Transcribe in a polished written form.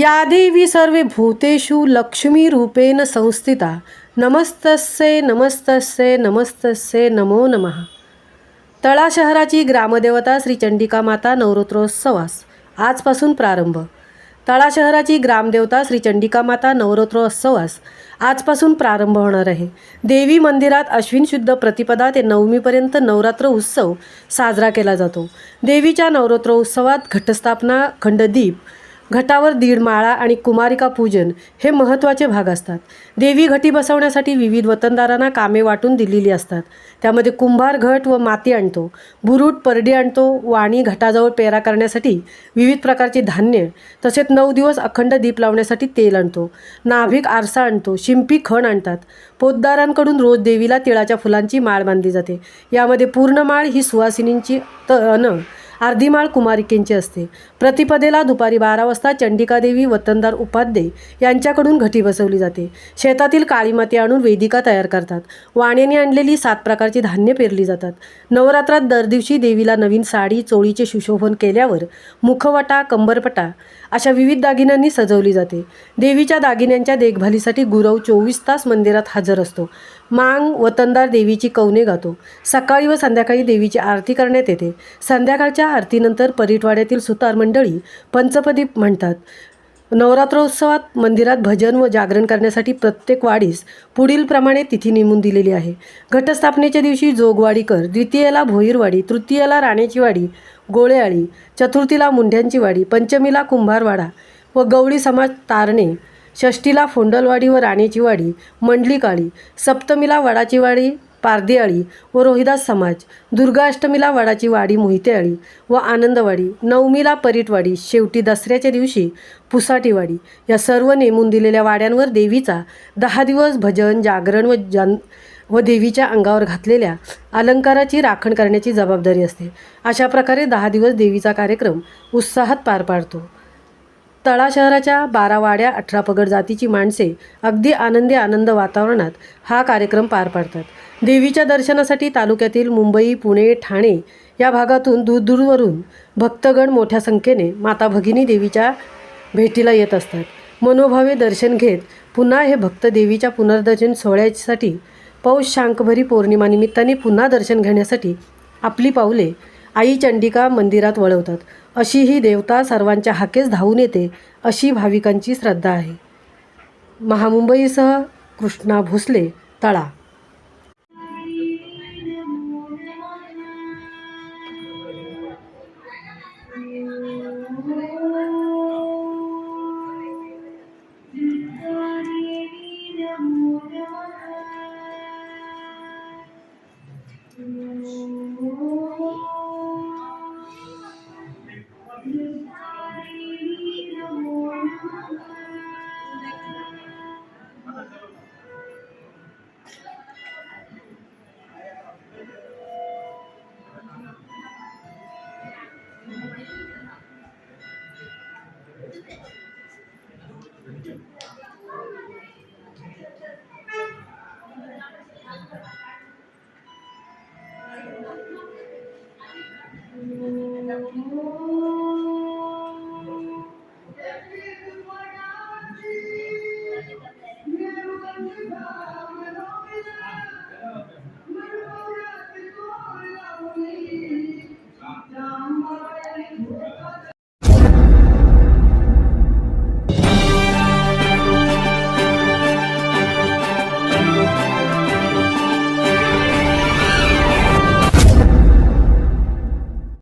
या देवी सर्वे भूतेषु लक्ष्मीरूपेण संस्थिता नमस्तस्यै नमस्तस्यै नमस्तस्यै नमो नमः। तळा शहराची ग्रामदेवता श्री चंडिका माता नवरात्रोत्सवास आजपासून प्रारंभ। तळा शहराची ग्रामदेवता श्री चंडिका माता नवरात्रोत्सवास आजपासून प्रारंभ होणार आहे। देवी मंदिरात अश्विन शुद्ध प्रतिपदा ते नवमीपर्यंत नवरात्र उत्सव साजरा केला जातो। देवीच्या नवरात्रोत्सवात घटस्थापना, खंडदीप, घटावर दीड माळा आणि कुमारिका पूजन हे महत्त्वाचे भाग असतात। देवी घटी बसवण्यासाठी विविध वतनदारांना कामे वाटून दिलेली असतात। त्यामध्ये कुंभार घट व माती आणतो, बुरुट परडी आणतो, वाणी घटाजवळ पेरा करण्यासाठी विविध प्रकारचे धान्य, तसेच 9 दिवस अखंड दीप लावण्यासाठी तेल आणतो, नाभिक आरसा आणतो, शिंपी खण आणतात। पोतदारांकडून रोज देवीला तिळाच्या फुलांची माळ बांधली जाते। यामध्ये पूर्ण माळ ही सुवासिनींची अर्धी माळ कुमारिकेंची असते। प्रतिपदेला दुपारी 12 वाजता चंडिका देवी वतनदार उपाध्ये यांच्याकडून घटी बसवली जाते। शेतातील काळी माती आणून वेदिका तयार करतात। वाण्याने आणलेली 7 प्रकारची धान्य पेरली जातात। नवरात्रात दर दिवशी देवीला नवीन साडी, चोळीचे सुशोभन केल्यावर मुखवटा, कंबरपटा अशा विविध दागिन्यांनी सजवली जाते। देवीच्या दागिन्यांच्या देखभालीसाठी गुरव 24 तास मंदिरात हजर असतो। मांग वतनदार देवीची कवने गातो। सकाळी व संध्याकाळी देवीची आरती करण्यात येते। संध्याकाळच्या आरतीनंतर परिटवाड्यातील सुतार मंडळी पंचपदी म्हणतात। नवरात्रोत्सवात मंदिरात भजन व जागरण करण्यासाठी प्रत्येक वाडीस पुढीलप्रमाणे तिथी नेमून दिलेली आहे। घटस्थापनेच्या दिवशी जोगवाडीकर, द्वितीयेला भोईरवाडी, तृतीयेला राणेची वाडी गोळेआळी, चतुर्थीला मुंढ्यांची वाडी, पंचमीला कुंभारवाडा व गवळी समाज तारणे, षष्ठीला फोंडलवाडी व राणेची वाडी मंडलिकाळी, सप्तमीला वडाची वाडी पारदेआळी व रोहिदास समाज, दुर्गाष्टमीला वडाची वाडी मोहितेआळी व आनंदवाडी, नवमीला परिटवाडी, शेवटी दसऱ्याच्या दिवशी पुसाटीवाडी या सर्व नेमून दिलेल्या वाड्यांवर देवीचा 10 दिवस भजन, जागरण व देवीच्या अंगावर घातलेल्या अलंकाराची राखण करण्याची जबाबदारी असते। अशा प्रकारे 10 दिवस देवीचा कार्यक्रम उत्साहात पार पाडतो। तळा शहराच्या 12 वाड्या, 18 पगड जातीची माणसे अगदी आनंद वातावरणात हा कार्यक्रम पार पाडतात। देवीच्या दर्शनासाठी तालुक्यातील मुंबई, पुणे, ठाणे या भागातून दूरवरून भक्तगण मोठ्या संख्येने माता भगिनी देवीच्या भेटीला येत असतात। मनोभावे दर्शन घेत पुन्हा हे भक्त देवीच्या पुनर्दर्शन सोहळ्यासाठी पौष शांकभरी पौर्णिमा निमित्ताने पुन्हा दर्शन घेण्यासाठी आपली पावले आई चंडिका मंदिरात वळवतात। अशी ही देवता सर्वांच्या हाकेस धावून येते अशी भाविकांची श्रद्धा आहे। महामुंबईसह कृष्णा भोसले, तळा।